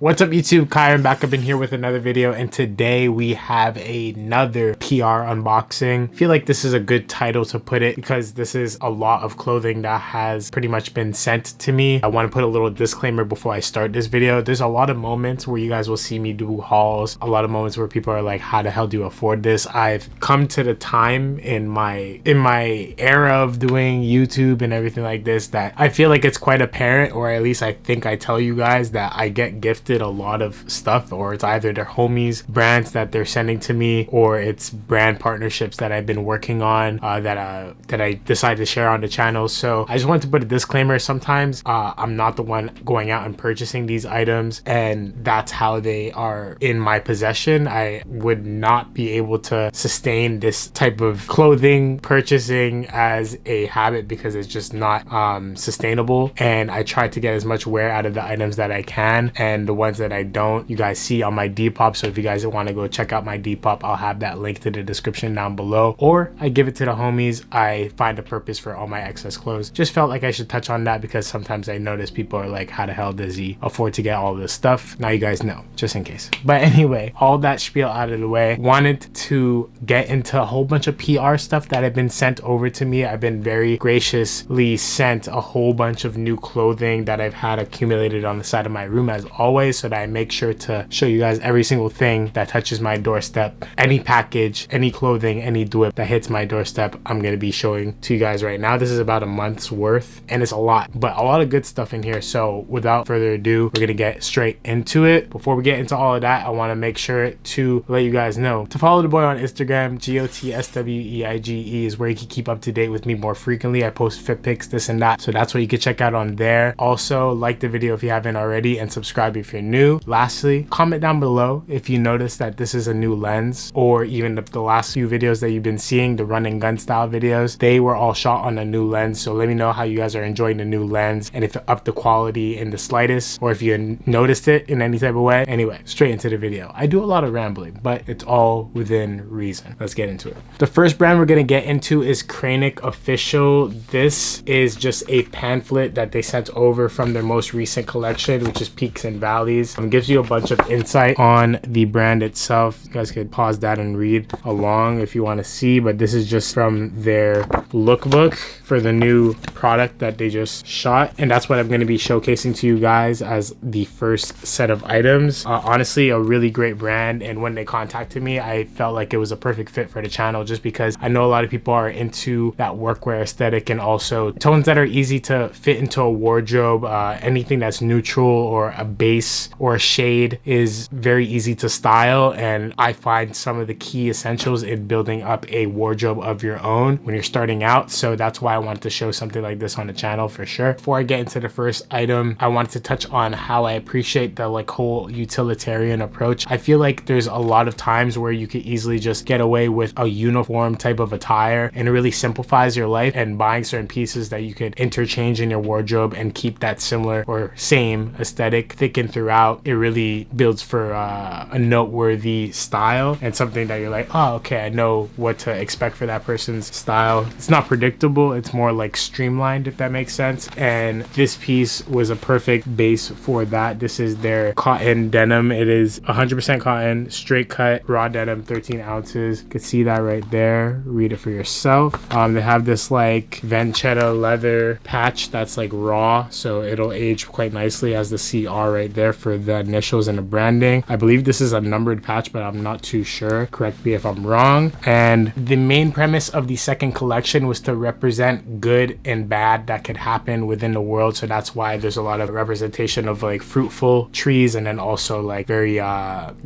What's up YouTube, Kyron back up in here with another video, and today we have another PR unboxing. I feel like this is a good title to put it because this is a lot of clothing that has pretty much been sent to me. I want to put a little disclaimer before I start this video. There's a lot of moments where you guys will see me do hauls, a lot of moments where people are like, how the hell do you afford this? I've come to the time in my era of doing YouTube and everything like this that I feel like it's quite apparent, or at least I think I tell you guys, that I get gifted a lot of stuff, or it's either their homies brands that they're sending to me, or it's brand partnerships that I've been working on that I decide to share on the channel. So I just wanted to put a disclaimer. Sometimes I'm not the one going out and purchasing these items, and that's how they are in my possession. I would not be able to sustain this type of clothing purchasing as a habit because it's just not sustainable, and I try to get as much wear out of the items that I can, and the ones that I don't, you guys see on my depop. So if you guys want to go check out my depop, I'll have that link to the description down below, or I give it to the homies. I find a purpose for all my excess clothes. Just felt like I should touch on that because sometimes I notice people are like, how the hell does he afford to get all this stuff? Now you guys know, just in case. But anyway, all that spiel out of the way, wanted to get into a whole bunch of PR stuff that have been sent over to me. I've been very graciously sent a whole bunch of new clothing that I've had accumulated on the side of my room as always, so that I make sure to show you guys every single thing that touches my doorstep. Any package, any clothing, any drip that hits my doorstep, I'm gonna be showing to you guys right now. This is about a month's worth, and it's a lot, but a lot of good stuff in here. So without further ado, we're gonna get straight into it. Before we get into all of that, I want to make sure to let you guys know to follow the boy on Instagram. GOTSWEIGE is where you can keep up to date with me more frequently. I post fit pics, this and that, so that's what you can check out on there. Also, like the video if you haven't already, and subscribe if you're new. Lastly, comment down below if you notice that this is a new lens, or even the last few videos that you've been seeing, the run and gun style videos, they were all shot on a new lens. So let me know how you guys are enjoying the new lens, and if it upped the quality in the slightest, or if you noticed it in any type of way. Anyway, straight into the video. I do a lot of rambling, but it's all within reason. Let's get into it. The first brand we're gonna get into is Kranik Official. This is just a pamphlet that they sent over from their most recent collection, which is Peaks and Valleys. Gives you a bunch of insight on the brand itself. You guys could pause that and read along if you want to see, but this is just from their lookbook for the new product that they just shot, and that's what I'm going to be showcasing to you guys as the first set of items. Honestly, a really great brand, and when they contacted me, I felt like it was a perfect fit for the channel, just because I know a lot of people are into that workwear aesthetic, and also tones that are easy to fit into a wardrobe. Anything that's neutral or a base or a shade is very easy to style, and I find some of the key essentials in building up a wardrobe of your own when you're starting out. So that's why I wanted to show something like this on the channel for sure. Before I get into the first item, I wanted to touch on how I appreciate the whole utilitarian approach. I feel like there's a lot of times where you could easily just get away with a uniform type of attire, and it really simplifies your life, and buying certain pieces that you could interchange in your wardrobe and keep that similar or same aesthetic thicken throughout. It really builds for a noteworthy style, and something that you're like, oh, okay, I know what to expect for that person's style. It's not predictable, it's more like streamlined, if that makes sense, and this piece was a perfect base for that. This is their cotton denim. It is 100% cotton, straight cut, raw denim, 13 ounces. You can see that right there. Read it for yourself. They have this like Venchetta leather patch that's like raw, so it'll age quite nicely, as the CR right there for the initials and the branding. I believe this is a numbered patch, but I'm not too sure. Correct me if I'm wrong. And the main premise of the second collection was to represent good and bad that could happen within the world. So that's why there's a lot of representation of like fruitful trees, and then also like very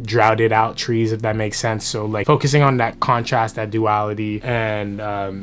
droughted out trees, if that makes sense. So like focusing on that contrast, that duality, and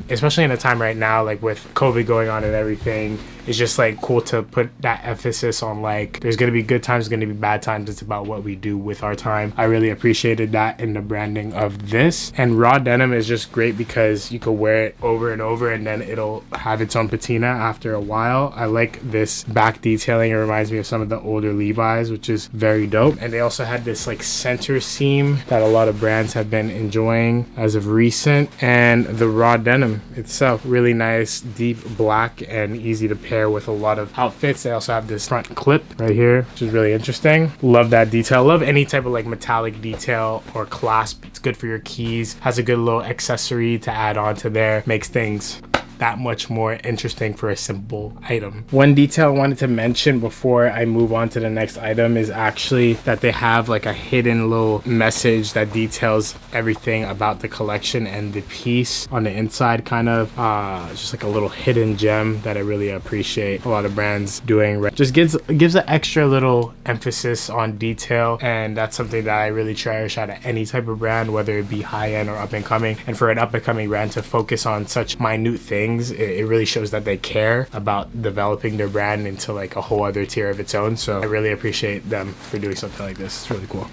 especially in a time right now, like with COVID going on and everything, it's just like cool to put that emphasis on like there's gonna be good times, gonna be bad times. It's about what we do with our time. I really appreciated that in the branding of this. And raw denim is just great because you could wear it over and over, and then it'll have its own patina after a while. I like this back detailing. It reminds me of some of the older Levi's, which is very dope. And they also had this like center seam that a lot of brands have been enjoying as of recent. And the raw denim itself, really nice, deep black and easy to pick pair with a lot of outfits. They also have this front clip right here, which is really interesting. Love that detail. Love any type of like metallic detail or clasp. It's good for your keys. Has a good little accessory to add on to there. Makes things that much more interesting for a simple item. One detail I wanted to mention before I move on to the next item is actually that they have like a hidden little message that details everything about the collection and the piece on the inside, kind of just like a little hidden gem that I really appreciate a lot of brands doing. Just gives an extra little emphasis on detail, and that's something that I really cherish out of any type of brand, whether it be high-end or up and coming. And for an up and coming brand to focus on such minute things, it really shows that they care about developing their brand into like a whole other tier of its own. So I really appreciate them for doing something like this. It's really cool.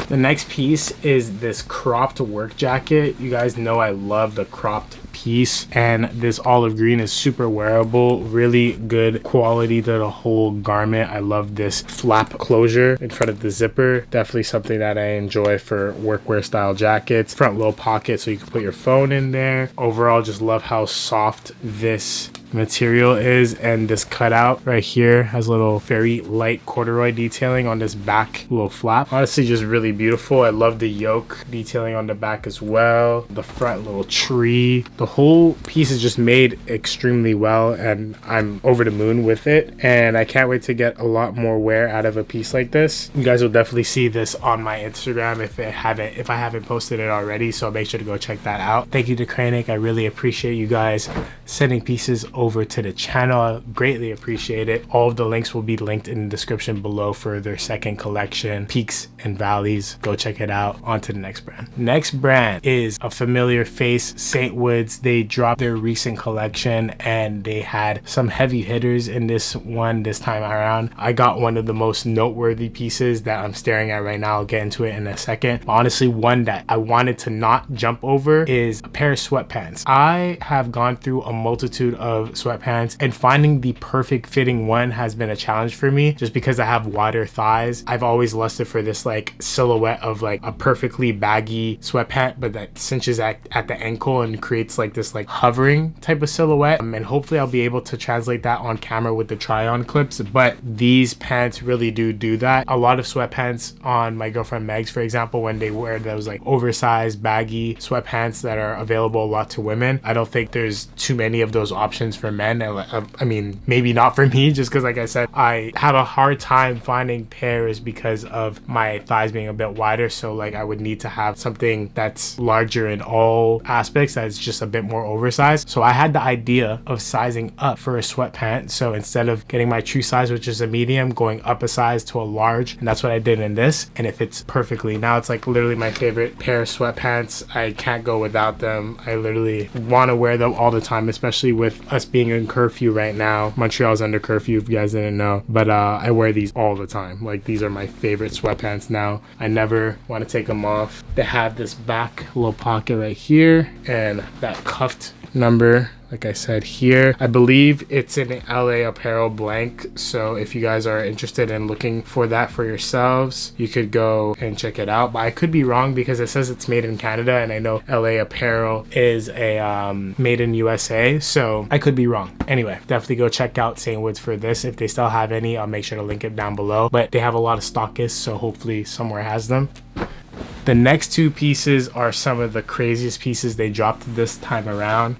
The next piece is this cropped work jacket. You guys know I love the cropped piece, and this olive green is super wearable, really good quality to the whole garment. I love this flap closure in front of the zipper. Definitely something that I enjoy for workwear style jackets. Front little pocket so you can put your phone in there. Overall, just love how soft this material is, and this cutout right here has a little very light corduroy detailing on this back little flap. Honestly, just really beautiful. I love the yoke detailing on the back as well. The front little tree. The whole piece is just made extremely well, and I'm over the moon with it, and I can't wait to get a lot more wear out of a piece like this. You guys will definitely see this on my Instagram if I haven't posted it already, so make sure to go check that out. Thank you to Kranik. I really appreciate you guys sending pieces over to the channel. Greatly appreciate it. All of the links will be linked in the description below for their second collection, Peaks and Valleys. Go check it out. On to the next brand. Next brand is a familiar face, St. Woods. They dropped their recent collection and they had some heavy hitters in this one this time around. I got one of the most noteworthy pieces that I'm staring at right now. I'll get into it in a second. Honestly, one that I wanted to not jump over is a pair of sweatpants. I have gone through a multitude of sweatpants, and finding the perfect fitting one has been a challenge for me just because I have wider thighs. I've always lusted for this like silhouette of like a perfectly baggy sweatpant but that cinches at the ankle and creates like this like hovering type of silhouette, and hopefully I'll be able to translate that on camera with the try-on clips. But these pants really do that. A lot of sweatpants on my girlfriend Meg's, for example, when they wear those like oversized baggy sweatpants that are available a lot to women, I don't think there's too many of those options for men. I mean, maybe not for me, just because like I said, I have a hard time finding pairs because of my thighs being a bit wider. So like I would need to have something that's larger in all aspects, that's just a bit more oversized. So I had the idea of sizing up for a sweatpant. So instead of getting my true size, which is a medium, going up a size to a large, and that's what I did in this, and it fits perfectly. Now it's like literally my favorite pair of sweatpants. I can't go without them. I literally want to wear them all the time, especially with us being in curfew right now. Montreal's under curfew if you guys didn't know, but I wear these all the time. Like, these are my favorite sweatpants now. I never want to take them off. They have this back little pocket right here and that cuffed number, like I said here. I believe it's an LA Apparel blank, so if you guys are interested in looking for that for yourselves, you could go and check it out. But I could be wrong because it says it's made in Canada, and I know LA Apparel is a made in USA, so I could be wrong. Anyway, definitely go check out St. Woods for this. If they still have any, I'll make sure to link it down below, but they have a lot of stockists, so hopefully somewhere has them. The next two pieces are some of the craziest pieces they dropped this time around.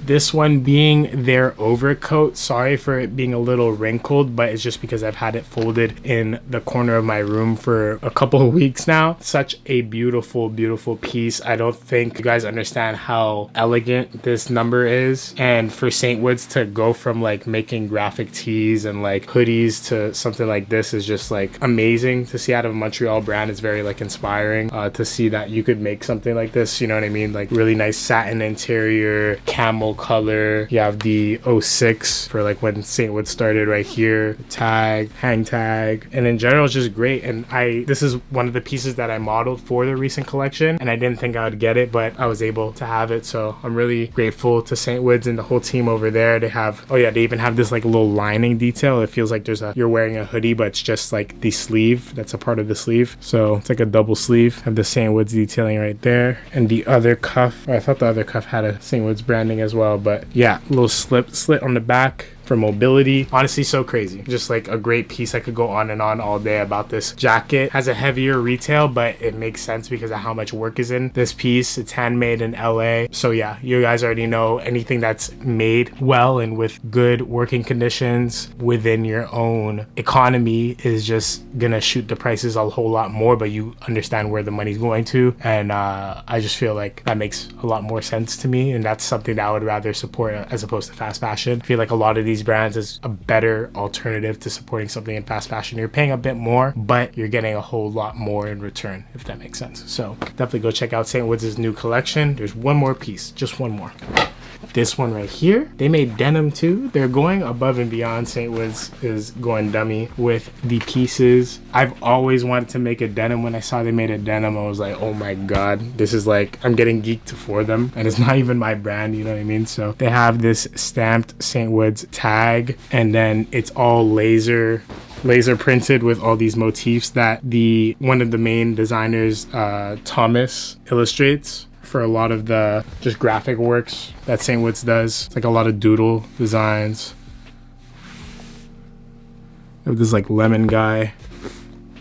This one being their overcoat. Sorry for it being a little wrinkled, but it's just because I've had it folded in the corner of my room for a couple of weeks now. Such a beautiful, beautiful piece. I don't think you guys understand how elegant this number is. And for St. Woods to go from like making graphic tees and like hoodies to something like this is just like amazing to see out of a Montreal brand. It's very like inspiring to see that you could make something like this. You know what I mean? Like really nice satin interior, camel color. You have the 06 for like when St. Woods started right here, the tag, hang tag, and in general it's just great. And this is one of the pieces that I modeled for the recent collection, and I didn't think I would get it, but I was able to have it, so I'm really grateful to St. Woods and the whole team over there. They have, oh yeah, they even have this like little lining detail. It feels like you're wearing a hoodie, but it's just like the sleeve that's a part of the sleeve, so it's like a double sleeve. Have the St. Woods detailing right there, and the other cuff, I thought the other cuff had a St. Woods branding as well. well. But yeah, little slit on the back for mobility. Honestly, so crazy. Just like a great piece. I could go on and on all day about this jacket. Has a heavier retail, but it makes sense because of how much work is in this piece. It's handmade in LA. So yeah, you guys already know anything that's made well and with good working conditions within your own economy is just gonna shoot the prices a whole lot more, but you understand where the money's going to. And I just feel like that makes a lot more sense to me, and that's something that I would rather support as opposed to fast fashion. I feel like a lot of these brands is a better alternative to supporting something in fast fashion. You're paying a bit more, but you're getting a whole lot more in return, if that makes sense. So definitely go check out St. Woods' new collection. There's one more piece, just one more. This one right here, they made denim too. They're going above and beyond. St. Woods is going dummy with the pieces. I've always wanted to make a denim. When I saw they made a denim, I was like, oh my god, this is like, I'm getting geeked for them, and it's not even my brand, you know what I mean? So they have this stamped St. Woods tag, and then it's all laser printed with all these motifs that one of the main designers, Thomas, illustrates for a lot of the just graphic works that St. Woods does. It's like a lot of doodle designs. Of this like lemon guy.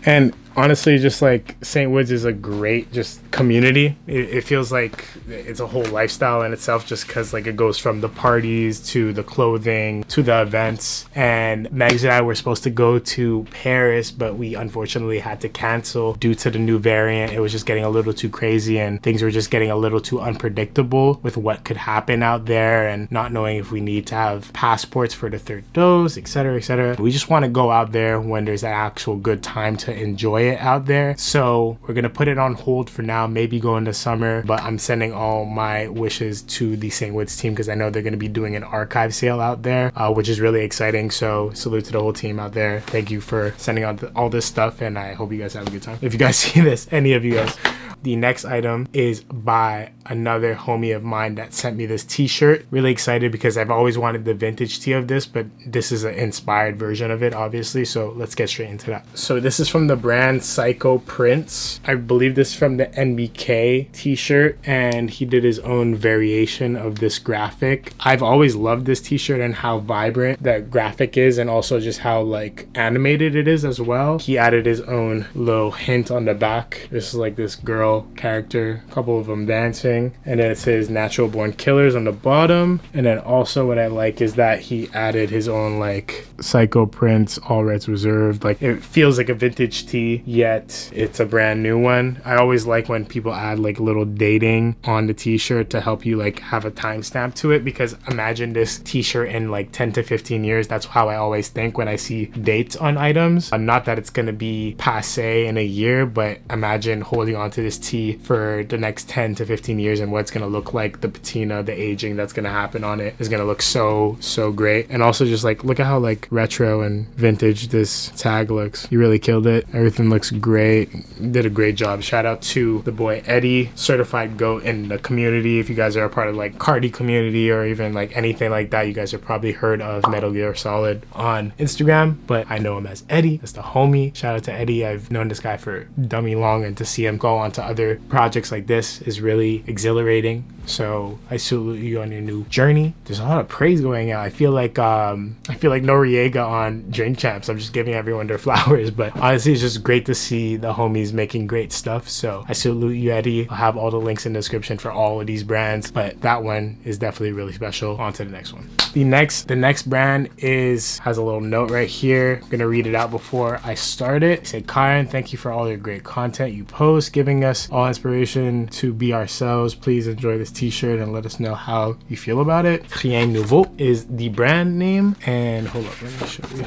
And honestly, just like St. Woods is a great just community. It feels like it's a whole lifestyle in itself, just because like it goes from the parties to the clothing to the events. And Megs and I were supposed to go to Paris, but we unfortunately had to cancel due to the new variant. It was just getting a little too crazy, and things were just getting a little too unpredictable with what could happen out there, and not knowing if we need to have passports for the third dose, etc., etc. We just want to go out there when there's an actual good time to enjoy it out there. So we're gonna put it on hold for now, maybe go into summer, but I'm sending all my wishes to the St. Woods team because I know they're gonna be doing an archive sale out there, which is really exciting. So salute to the whole team out there. Thank you for sending out all this stuff, and I hope you guys have a good time. If you guys see this, any of you guys. The next item is by another homie of mine that sent me this t-shirt. Really excited because I've always wanted the vintage tee of this, but this is an inspired version of it, obviously. So let's get straight into that. So this is from the brand Psycho Prints. I believe this is from the NBK t-shirt, and he did his own variation of this graphic. I've always loved this t-shirt and how vibrant that graphic is, and also just how like animated it is as well. He added his own little hint on the back. This is like this girl character, a couple of them dancing, and then it says Natural Born Killers on the bottom. And then also what I like is that he added his own like Psycho Prints, all rights reserved. Like it feels like a vintage tee, yet it's a brand new one. I always like when people add like little dating on the t-shirt to help you like have a timestamp to it, because imagine this t-shirt in like 10 to 15 years. That's how I always think when I see dates on items. Not that it's gonna be passe in a year, but imagine holding on to this tee for the next 10 to 15 years and what's gonna look like. The patina, the aging that's gonna happen on it is gonna look so great. And also just like look at how like retro and vintage this tag looks. You really killed it. Everything looks great. Did a great job. Shout out to the boy Eddie, certified GOAT in the community. If you guys are a part of like Cardi community or even like anything like that, you guys have probably heard of Metal Gear Solid on Instagram, but I know him as Eddie. That's the homie. Shout out to Eddie. I've known this guy for dummy long, and to see him go on to other projects like this is really exhilarating. So I salute you on your new journey. There's a lot of praise going out. I feel like Noriega on Drink Champs. I'm just giving everyone their flowers, but honestly it's just great to see the homies making great stuff. So I salute you, Eddie. I'll have all the links in the description for all of these brands, but that one is definitely really special. On to the next one. The next brand has a little note right here. I'm gonna read it out before I start it. It said, Karen, thank you for all your great content you post, giving us all inspiration to be ourselves. Please enjoy this t-shirt and let us know how you feel about it. Rien Nouveau is the brand name, and hold up, let me show you.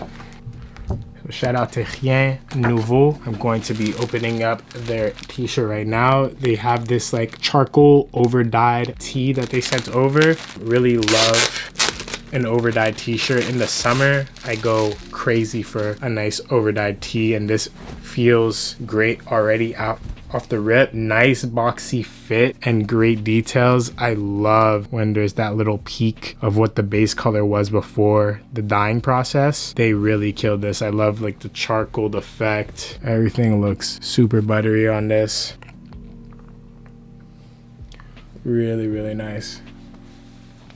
So shout out to Rien Nouveau. I'm going to be opening up their t-shirt right now. They have this like charcoal over-dyed tee that they sent over. Really love an over-dyed t-shirt. In the summer I go crazy for a nice over-dyed tee, and this feels great already out off the rip. Nice boxy fit and great details. I love when there's that little peak of what the base color was before the dyeing process. They really killed this. I love like the charcoal effect. Everything looks super buttery on this. Really nice.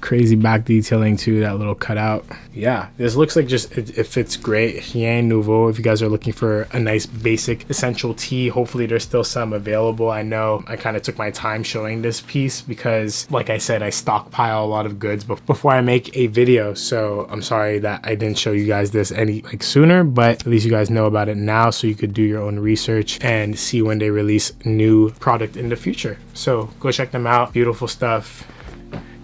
crazy back detailing too, that little cutout. Yeah, this looks like just it fits great. Rien Nouveau, if you guys are looking for a nice basic essential tee, hopefully there's still some available. I know I kind of took my time showing this piece because, like I said, I stockpile a lot of goods before I make a video, so I'm sorry that I didn't show you guys this any sooner, but at least you guys know about it now, so you could do your own research and see when they release new product in the future. So go check them out. Beautiful stuff.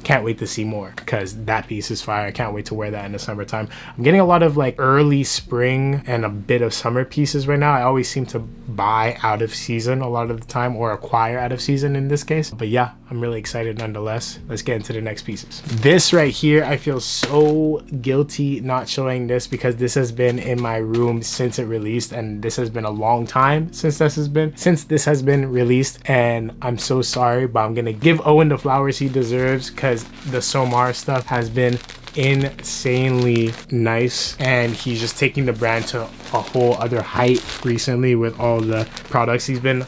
Can't wait to see more because that piece is fire. I can't wait to wear that in the summertime. I'm getting a lot of early spring and a bit of summer pieces right now. I always seem to buy out of season a lot of the time, or acquire out of season in this case. But yeah, I'm really excited nonetheless. Let's get into the next pieces. This right here, I feel so guilty not showing this because this has been in my room since it released, and this has been a long time since this has been released, and I'm so sorry, but I'm gonna give Owen the flowers he deserves because the Samara stuff has been insanely nice, and he's just taking the brand to a whole other height recently with all the products he's been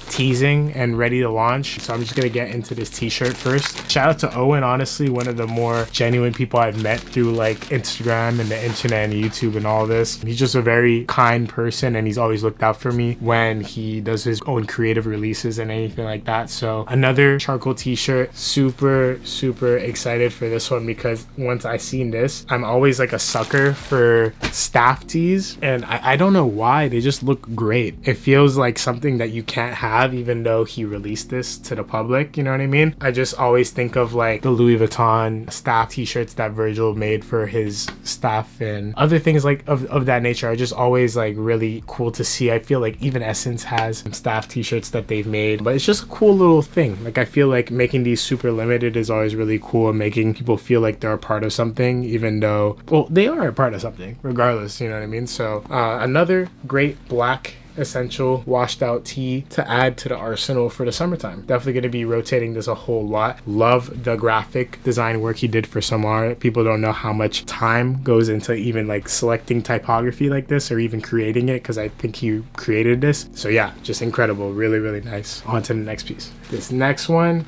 teasing and ready to launch. So I'm just gonna get into this t-shirt first. Shout out to Owen, honestly one of the more genuine people I've met through Instagram and the internet and YouTube and all this. He's just a very kind person, and he's always looked out for me when he does his own creative releases and anything like that. So another charcoal t-shirt. Super excited for this one because once I seen this, I'm always a sucker for staff tees, and I don't know why, they just look great. It feels like something that you can't have even though he released this to the public, you know what I mean? I just always think of the Louis Vuitton staff t-shirts that Virgil made for his staff and other things of that nature are just always really cool to see. I feel even Essence has some staff t-shirts that they've made, but it's just a cool little thing. I feel making these super limited is always really cool, and making people feel like they're a part of something, even though, well, they are a part of something regardless, you know what I mean? So another great black essential washed out tee to add to the arsenal for the summertime. Definitely going to be rotating this a whole lot. Love the graphic design work he did for Samara. People don't know how much time goes into even selecting typography like this, or even creating it, because I think he created this. So yeah, just incredible. Really nice. On to the next piece. This next one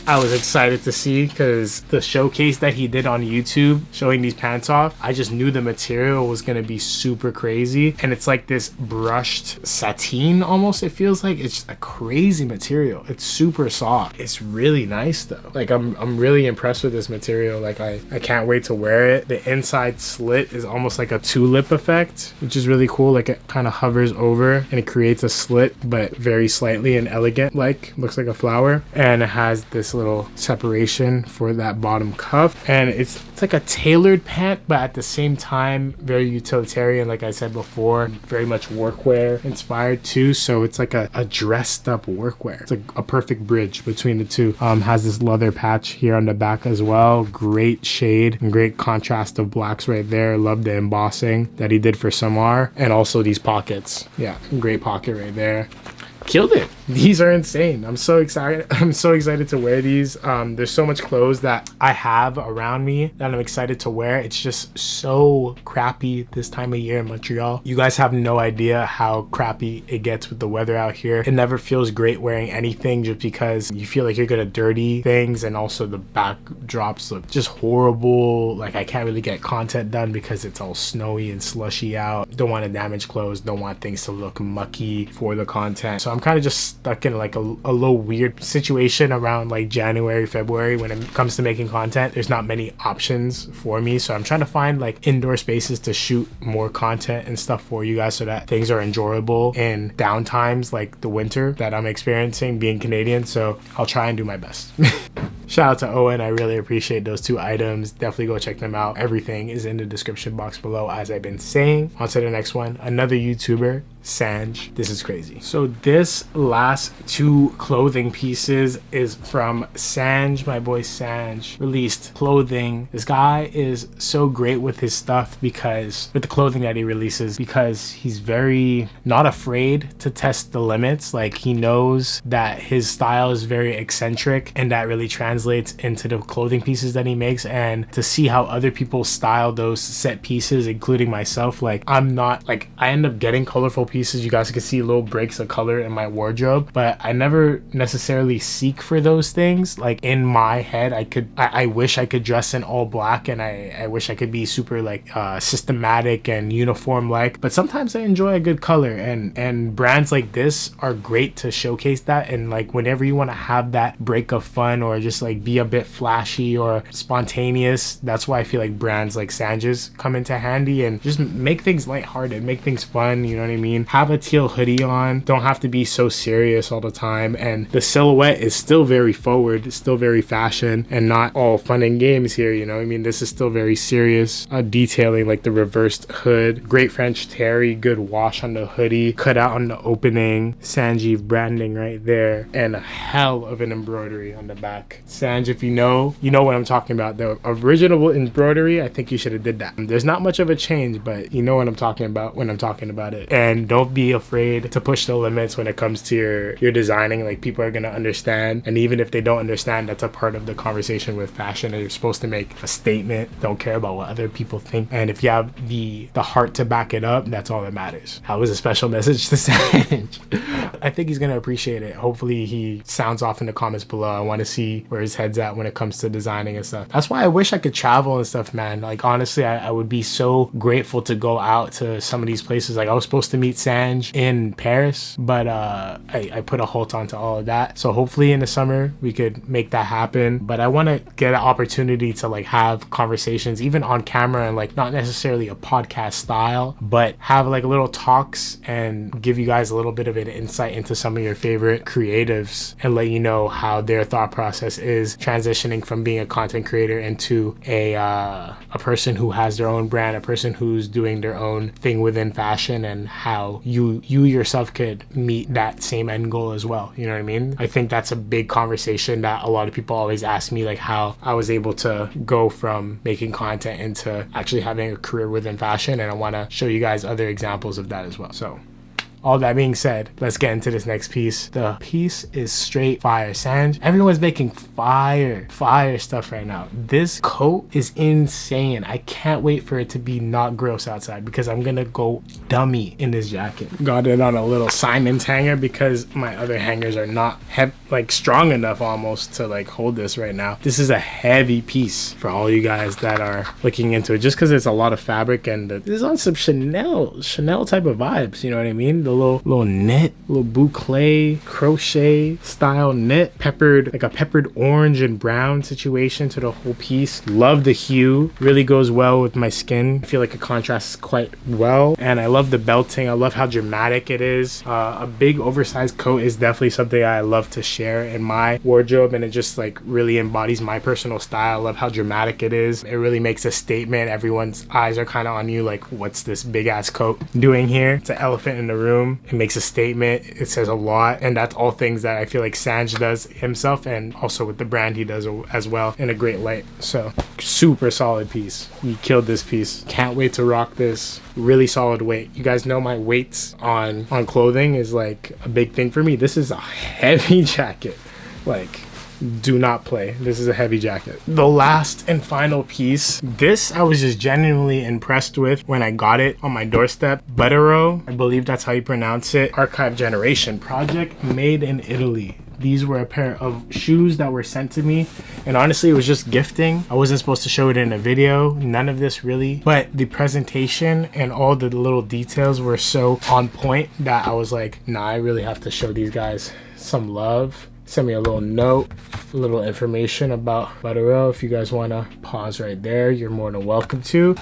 I was excited to see because the showcase that he did on YouTube showing these pants off, I just knew the material was going to be super crazy. And it's this brushed sateen almost, it feels like. It's just a crazy material. It's super soft. It's really nice though. I'm really impressed with this material. I can't wait to wear it. The inside slit is almost like a tulip effect, which is really cool. It kind of hovers over and it creates a slit, but very slightly and elegant, looks like a flower. And it has this little separation for that bottom cuff, and it's like a tailored pant, but at the same time very utilitarian, like I said before, very much workwear inspired too. So it's a dressed up workwear. It's a perfect bridge between the two. Has this leather patch here on the back as well. Great shade and great contrast of blacks right there. Love the embossing that he did for Samar, and also these pockets. Yeah, great pocket right there. Killed it. These are insane. I'm so excited. I'm so excited to wear these. There's so much clothes that I have around me that I'm excited to wear. It's just so crappy this time of year in Montreal. You guys have no idea how crappy it gets with the weather out here. It never feels great wearing anything just because you feel like you're gonna dirty things, and also the backdrops look just horrible. I can't really get content done because it's all snowy and slushy out. Don't want to damage clothes. Don't want things to look mucky for the content. So I'm kind of just stuck in a little weird situation around January, February when it comes to making content. There's not many options for me, so I'm trying to find indoor spaces to shoot more content and stuff for you guys so that things are enjoyable in downtimes like the winter that I'm experiencing being Canadian. So I'll try and do my best. Shout out to Owen. I really appreciate those two items. Definitely go check them out. Everything is in the description box below, as I've been saying. On to the next one. Another YouTuber, Sanj. This is crazy. So this last two clothing pieces is from Sanj, my boy Sanj. Released clothing. This guy is so great with his stuff because with the clothing that he releases, because he's very not afraid to test the limits. He knows that his style is very eccentric, and that really translates into the clothing pieces that he makes. And to see how other people style those set pieces, including myself, I'm not I end up getting colorful pieces. You guys can see little breaks of color in my wardrobe, but I never necessarily seek for those things. Like in my head, I wish I could dress in all black, and I wish I could be super like systematic and uniform like, but sometimes I enjoy a good color, and brands like this are great to showcase that. And like whenever you want to have that break of fun or just like be a bit flashy or spontaneous, that's why I feel like brands like Sanj's come into handy, and just make things lighthearted, make things fun, you know what I mean? Have a teal hoodie on, don't have to be so serious all the time, and the silhouette is still very forward, it's still very fashion, and not all fun and games here, you know what I mean? This is still very serious. Detailing like the reversed hood, great French terry, good wash on the hoodie, cut out on the opening, Sanjeev branding right there, and a hell of an embroidery on the back. Sanj, if you know what I'm talking about. The original embroidery, I think you should have did that. There's not much of a change, but you know what I'm talking about when I'm talking about it. And don't be afraid to push the limits when it comes to your designing. Like, people are gonna understand, and even if they don't understand, that's a part of the conversation with fashion, and you're supposed to make a statement. Don't care about what other people think, and if you have the heart to back it up, that's all that matters. That was a special message to Sanj. I think he's gonna appreciate it. Hopefully he sounds off in the comments below. I want to see where his head's at when it comes to designing and stuff. That's why I wish I could travel and stuff, man. Like, honestly, I would be so grateful to go out to some of these places. Like, I was supposed to meet Sanj in Paris, but I put a halt onto all of that. So hopefully in the summer we could make that happen. But I want to get an opportunity to like have conversations even on camera, and like not necessarily a podcast style, but have like little talks and give you guys a little bit of an insight into some of your favorite creatives, and let you know how their thought process is transitioning from being a content creator into a person who has their own brand, a person who's doing their own thing within fashion, and how you yourself could meet that same end goal as well. You know what I mean? I think that's a big conversation that a lot of people always ask me, like how I was able to go from making content into actually having a career within fashion, and I want to show you guys other examples of that as well. So all that being said, let's get into this next piece. The piece is straight fire. Sanj, everyone's making fire stuff right now. This coat is insane. I can't wait for it to be not gross outside, because I'm gonna go dummy in this jacket. Got it on a little Simon's hanger because my other hangers are not like strong enough almost to like hold this right now. This is a heavy piece for all you guys that are looking into it, just because it's a lot of fabric, and this is on some Chanel type of vibes, you know what I mean? The little knit, little boucle crochet style knit, peppered, like a peppered orange and brown situation to the whole piece. Love the hue, really goes well with my skin. I feel like it contrasts quite well, and I love the belting. I love how dramatic it is. A big oversized coat is definitely something I love to share in my wardrobe, and it just like really embodies my personal style. I love how dramatic it is. It really makes a statement. Everyone's eyes are kind of on you, like, what's this big ass coat doing here? It's an elephant in the room. It makes a statement. It says a lot, and that's all things that I feel like Sanj does himself, and also with the brand he does as well, in a great light. So super solid piece. We killed this piece. Can't wait to rock this. Really solid weight. You guys know my weights on clothing is like a big thing for me. This is a heavy jacket. Like, do not play. This is a heavy jacket. The last and final piece, this I was just genuinely impressed with when I got it on my doorstep. Buttero, I believe that's how you pronounce it. Archive Generation project, made in Italy. These were a pair of shoes that were sent to me, and honestly it was just gifting. I wasn't supposed to show it in a video, none of this really, but the presentation and all the little details were so on point that I was like, nah, I really have to show these guys some love. Send me a little note, a little information about Buttero. If you guys want to pause right there, you're more than welcome to.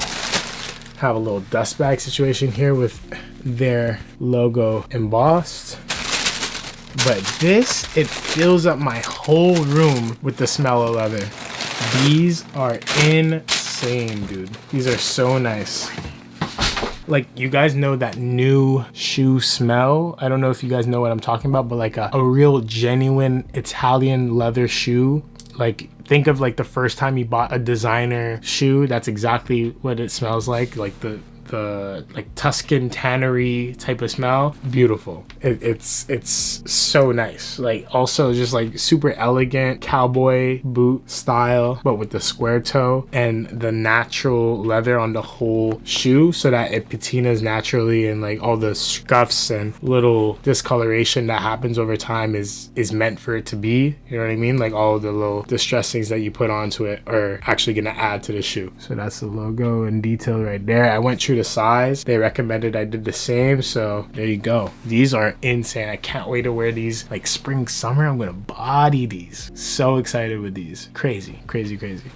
Have a little dust bag situation here with their logo embossed. But this, it fills up my whole room with the smell of leather. These are insane, dude. These are so nice. Like, you guys know that new shoe smell? I don't know if you guys know what I'm talking about, but like a real genuine Italian leather shoe. Like, think of like the first time you bought a designer shoe. That's exactly what it smells like the the like Tuscan tannery type of smell. Beautiful. It's so nice. Like also just like super elegant cowboy boot style, but with the square toe and the natural leather on the whole shoe, so that it patinas naturally, and like all the scuffs and little discoloration that happens over time is meant for it to be. You know what I mean? Like all the little distressings that you put onto it are actually gonna add to the shoe. So that's the logo and detail right there. I went true to size. They recommended I did the same, so there you go. These are insane. I can't wait to wear these like spring, summer. I'm gonna body these. So excited with these. Crazy, crazy, crazy.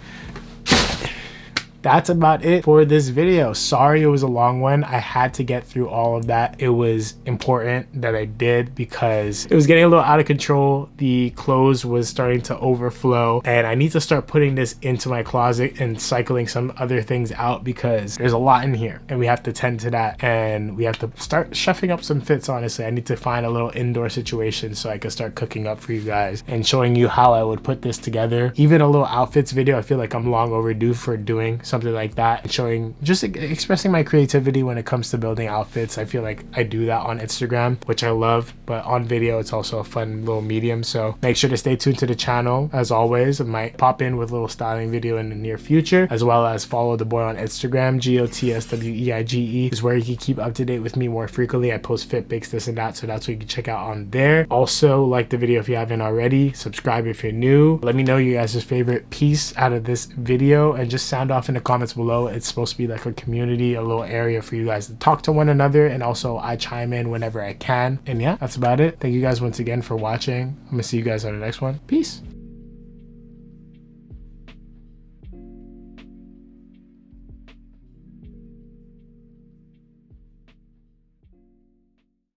That's about it for this video. Sorry it was a long one. I had to get through all of that. It was important that I did because it was getting a little out of control. The clothes was starting to overflow, and I need to start putting this into my closet and cycling some other things out because there's a lot in here and we have to tend to that, and we have to start chefing up some fits. Honestly, I need to find a little indoor situation so I can start cooking up for you guys and showing you how I would put this together. Even a little outfits video, I feel like I'm long overdue for doing something like that, and showing, just expressing my creativity when it comes to building outfits. I feel like I do that on Instagram, which I love, but on video it's also a fun little medium. So make sure to stay tuned to the channel. As always, I might pop in with a little styling video in the near future, as well as follow the boy on Instagram. GOTSWEIGE is where you can keep up to date with me more frequently. I post fit pics, this and that, so that's what you can check out on there. Also, like the video if you haven't already, subscribe if you're new. Let me know you guys' favorite piece out of this video, and just sound off in the comments below. It's supposed to be like a community, a little area for you guys to talk to one another, and also I chime in whenever I can. And yeah, that's about it. Thank you guys once again for watching. I'm gonna see you guys on the next one. Peace.